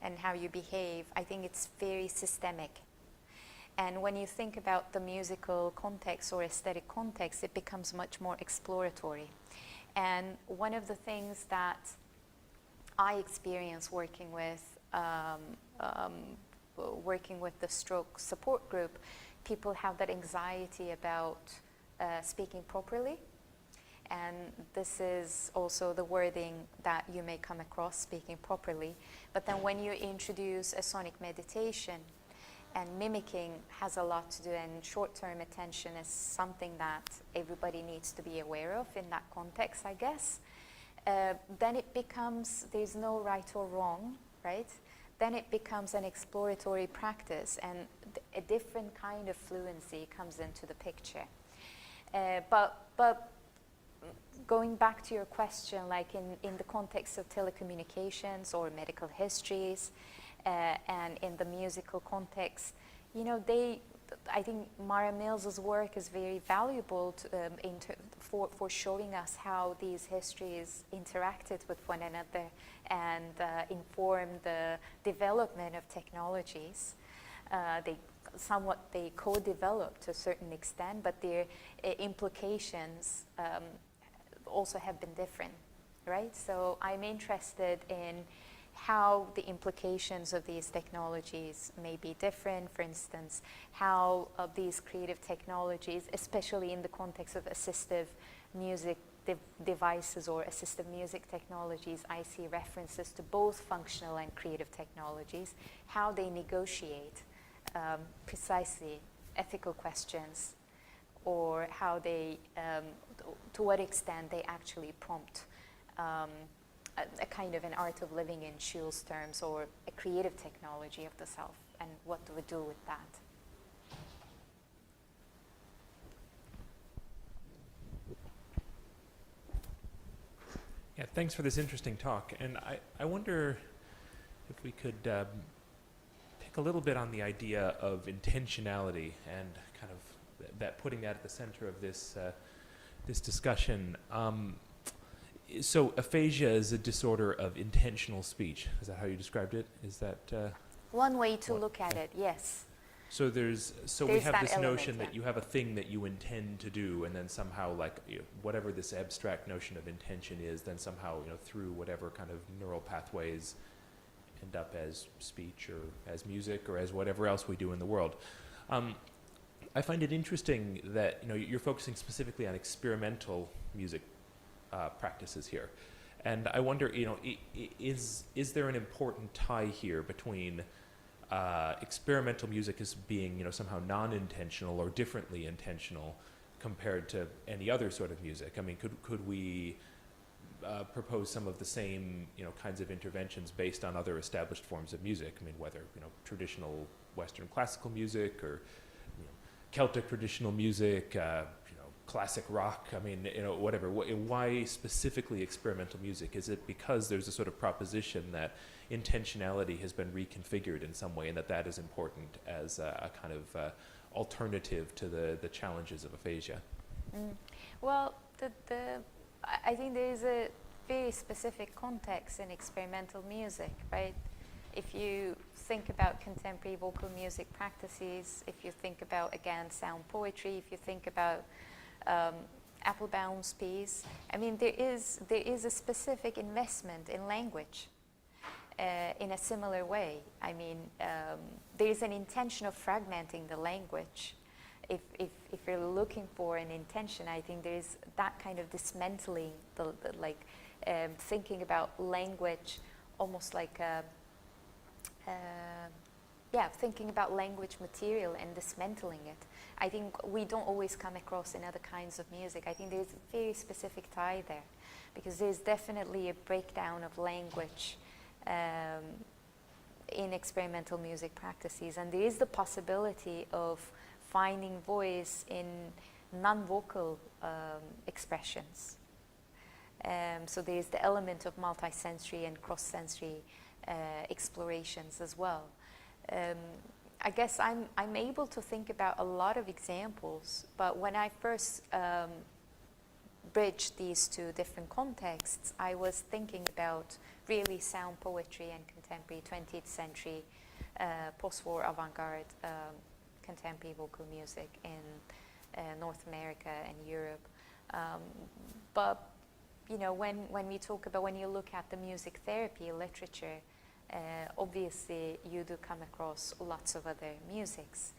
and how you behave, I think it's very systemic. And when you think about the musical context or aesthetic context, it becomes much more exploratory. And one of the things that I experience working with the stroke support group, people have that anxiety about speaking properly. And this is also the wording that you may come across, speaking properly. But then when you introduce a sonic meditation, and mimicking has a lot to do, and short-term attention is something that everybody needs to be aware of in that context, I guess. Then it becomes, there's no right or wrong, right? Then it becomes an exploratory practice, and a different kind of fluency comes into the picture. But going back to your question, like in the context of telecommunications or medical histories, and in the musical context, I think Mara Mills's work is very valuable for showing us how these histories interacted with one another and informed the development of technologies. They co-developed to a certain extent, but their implications also have been different, right? So I'm interested in how the implications of these technologies may be different. For instance, how these creative technologies, especially in the context of assistive music devices or assistive music technologies, I see references to both functional and creative technologies, how they negotiate precisely ethical questions, or how they, to what extent they actually prompt a kind of an art of living in Schull's terms, or a creative technology of the self, and what do we do with that? Yeah, Thanks for this interesting talk. And I wonder if we could pick a little bit on the idea of intentionality and kind of that putting that at the center of this this discussion. So aphasia is a disorder of intentional speech. Is that how you described it? Is that One way to look at it, yes. so? We There's have that this element, notion that yeah. you have a thing that you intend to do, and then somehow, like whatever this abstract notion of intention is, then somehow through whatever kind of neural pathways end up as speech or as music or as whatever else we do in the world. I find it interesting that you're focusing specifically on experimental music practices here, and I wonder, is there an important tie here between experimental music as being somehow non-intentional or differently intentional compared to any other sort of music? I mean, could we propose some of the same kinds of interventions based on other established forms of music? I mean, whether traditional Western classical music or Celtic traditional music, classic rock. I mean, whatever. Why specifically experimental music? Is it because there's a sort of proposition that intentionality has been reconfigured in some way, and that is important as a kind of alternative to the challenges of aphasia? Well, I think there is a very specific context in experimental music, right? If you think about contemporary vocal music practices, if you think about, again, sound poetry, if you think about Applebaum's piece, I mean, there is a specific investment in language in a similar way. I mean, there is an intention of fragmenting the language. If you're looking for an intention, I think there is that kind of dismantling, thinking about language almost like thinking about language material and dismantling it. I think we don't always come across in other kinds of music. I think there's a very specific tie there, because there's definitely a breakdown of language in experimental music practices, and there is the possibility of finding voice in non-vocal expressions. So there's the element of multisensory and cross-sensory explorations as well. I guess I'm able to think about a lot of examples, but when I first bridged these two different contexts, I was thinking about really sound poetry and contemporary 20th century post-war avant-garde contemporary vocal music in North America and Europe. But when we talk about, when you look at the music therapy literature, obviously you do come across lots of other musics.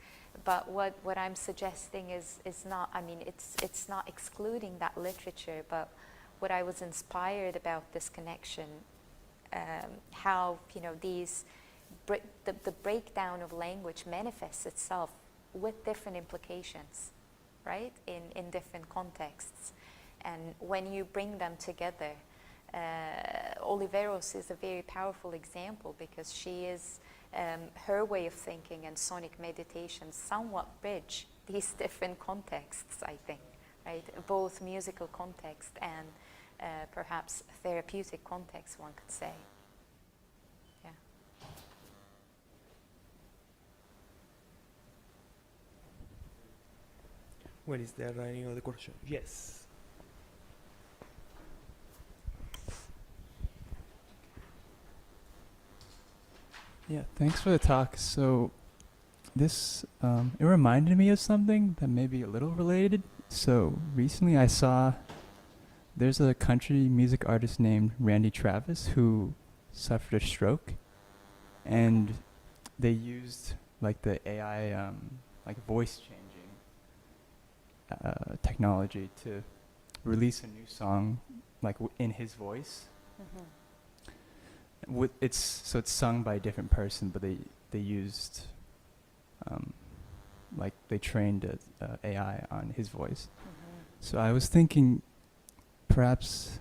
But what I'm suggesting is not, I mean, it's not excluding that literature, but what I was inspired about this connection, how the breakdown of language manifests itself with different implications, right, in different contexts. And when you bring them together, Oliveros is a very powerful example, because she is, her way of thinking and sonic meditation somewhat bridge these different contexts, I think, right? Both musical context and perhaps therapeutic context, one could say. Yeah. Well, is there any other question? Yes. Yeah, thanks for the talk. So this, it reminded me of something that may be a little related. So recently I saw there's a country music artist named Randy Travis who suffered a stroke, and they used like the AI, like voice changing technology to release a new song like in his voice. Mm-hmm. It's sung by a different person, but they used like they trained AI on his voice. Mm-hmm. So I was thinking, perhaps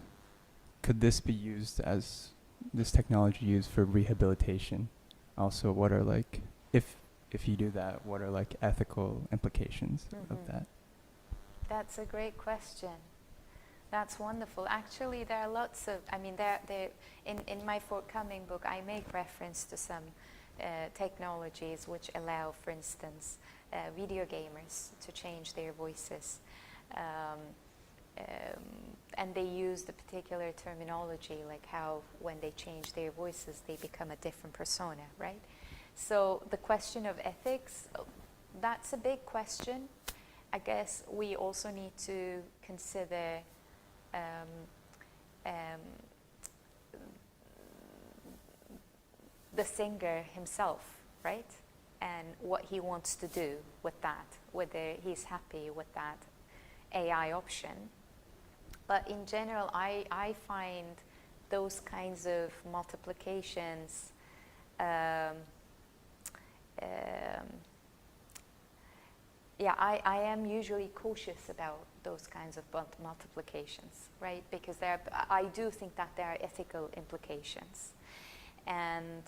could this be used as this technology used for rehabilitation? Also, what are like, if you do that, what are like ethical implications of that? That's a great question. That's wonderful. Actually, there are lots of, I mean, in my forthcoming book, I make reference to some technologies which allow, for instance, video gamers to change their voices. And they use the particular terminology, like how when they change their voices, they become a different persona, right? So the question of ethics, that's a big question. I guess we also need to consider the singer himself, right? And what he wants to do with that, whether he's happy with that AI option. But in general, I find those kinds of multiplications yeah, I am usually cautious about those kinds of multiplications, right? Because I do think that there are ethical implications. And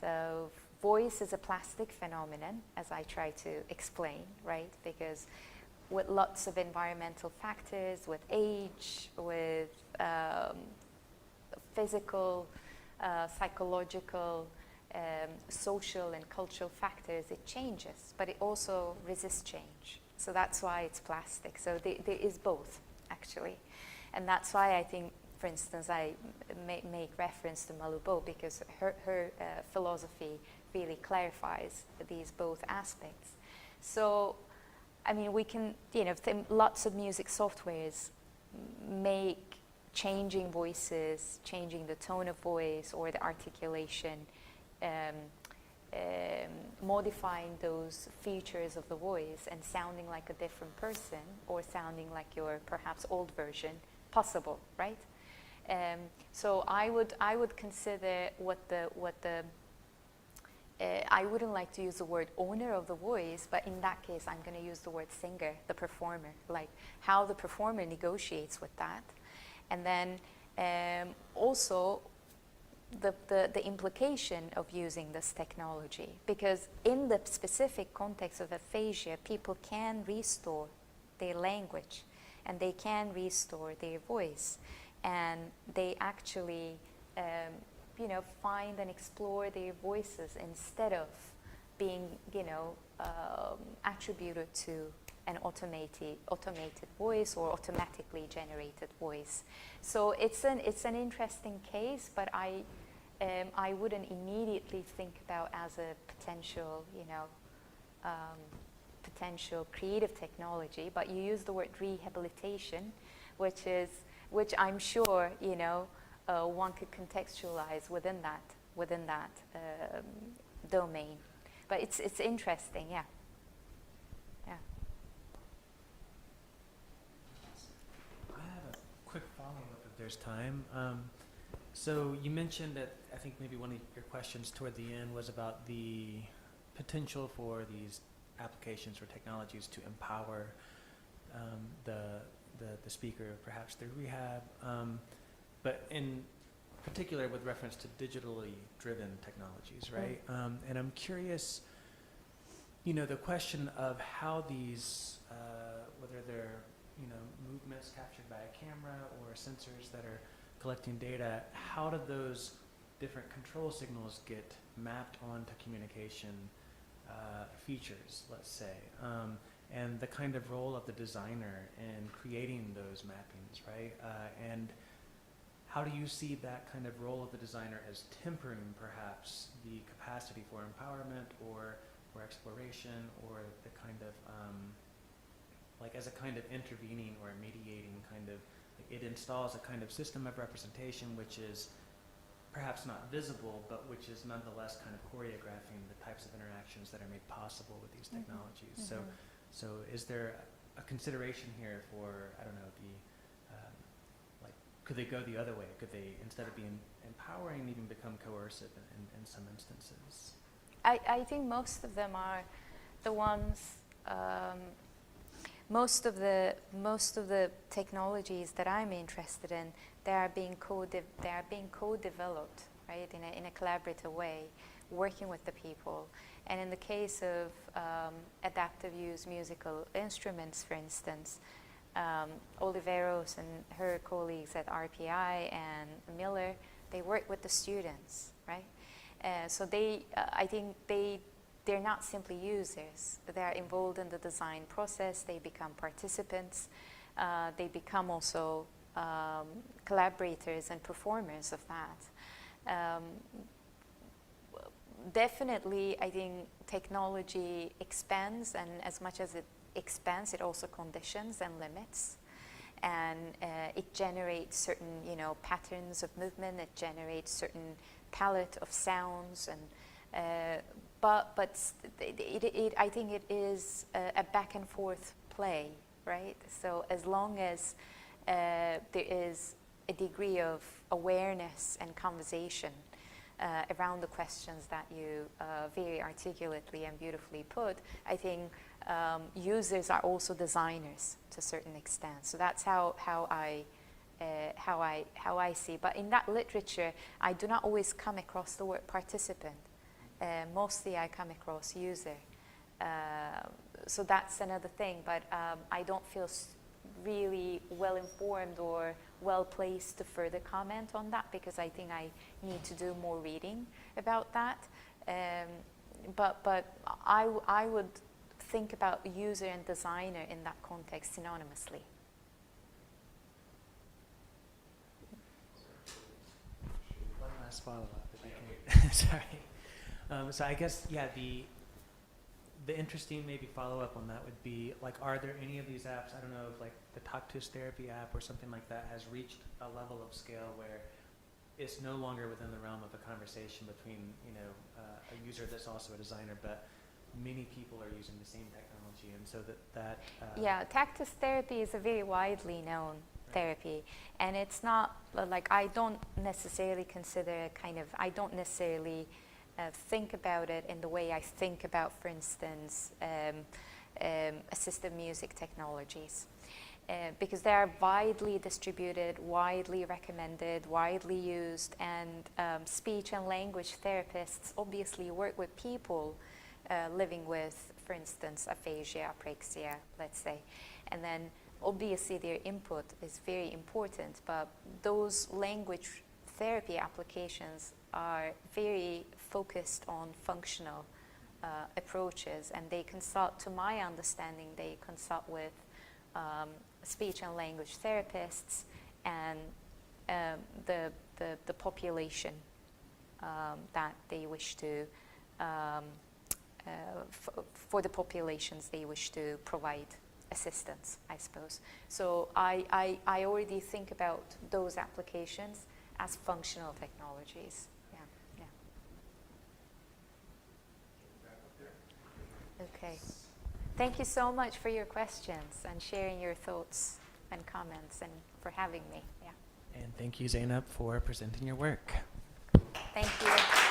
voice is a plastic phenomenon, as I try to explain, right? Because with lots of environmental factors, with age, with physical, psychological, social and cultural factors, it changes, but it also resists change. So that's why it's plastic. So there is both, actually. And that's why I think, for instance, I make reference to malleable, because her philosophy really clarifies these both aspects. So, I mean, we can, you know, lots of music softwares make changing voices, changing the tone of voice or the articulation, modifying those features of the voice and sounding like a different person or sounding like your perhaps old version possible, right? So I would consider I wouldn't like to use the word owner of the voice, but in that case I'm going to use the word singer, the performer, like how the performer negotiates with that. And then also the implication of using this technology, because in the specific context of aphasia, people can restore their language and they can restore their voice, and they actually you know, find and explore their voices instead of being, you know, attributed to an automated voice or automatically generated voice. So it's an interesting case, but I wouldn't immediately think about as a potential, you know, potential creative technology. But you use the word rehabilitation, which I'm sure, you know, one could contextualize within that domain. But it's interesting, yeah. Yeah. I have a quick follow-up if there's time. So you mentioned that, I think maybe one of your questions toward the end was about the potential for these applications or technologies to empower the speaker, perhaps through rehab, but in particular with reference to digitally driven technologies, right? And I'm curious, you know, the question of how these, whether they're, you know, movements captured by a camera or sensors that are collecting data, how do those different control signals get mapped onto communication features, let's say, and the kind of role of the designer in creating those mappings, right? And how do you see that kind of role of the designer as tempering perhaps the capacity for empowerment or exploration, or the kind of, like as a kind of intervening or mediating kind of, it installs a kind of system of representation which is perhaps not visible, but which is nonetheless kind of choreographing the types of interactions that are made possible with these technologies. So is there a consideration here for, I don't know, like, could they go the other way? Could they, instead of being empowering, even become coercive in some instances? I think most of them are the ones, most of the technologies that I'm interested in, they are being co-developed, right, in a collaborative way, working with the people. And in the case of adaptive use musical instruments, for instance, Oliveros and her colleagues at RPI and Miller, they work with the students, right? So they, I think they're not simply users. They're involved in the design process. They become participants. They become also collaborators and performers of that. Definitely, I think technology expands, and as much as it expands, it also conditions and limits. And it generates certain, patterns of movement. It generates certain palette of sounds, and but I think it is a back and forth play, right? So as long as there is a degree of awareness and conversation around the questions that you very articulately and beautifully put, I think users are also designers to a certain extent. So that's how I see. But in that literature, I do not always come across the word participant. Mostly I come across user. So that's another thing. But I don't feel really well informed or well placed to further comment on that, because I think I need to do more reading about that. But I would think about user and designer in that context synonymously. One last follow-up, if I can. Sorry. So I guess, yeah, the interesting maybe follow-up on that would be, like, are there any of these apps, I don't know, if like the Talk-to-Us Therapy app or something like that has reached a level of scale where it's no longer within the realm of a conversation between, a user that's also a designer, but many people are using the same technology, and so that yeah, Talk-to-Us Therapy is a very widely known therapy, and it's not like, I don't necessarily consider I don't necessarily think about it in the way I think about, for instance, assistive music technologies, because they are widely distributed, widely recommended, widely used, and speech and language therapists obviously work with people living with, for instance, aphasia, apraxia, let's say, and then obviously their input is very important, but those language therapy applications are very focused on functional approaches, and they consult, to my understanding, they consult with speech and language therapists and the population that they wish to, for the populations they wish to provide assistance, I suppose. So I already think about those applications as functional technologies. Yeah. Okay. Thank you so much for your questions and sharing your thoughts and comments, and for having me. Yeah. And thank you, Zeynep, for presenting your work. Thank you.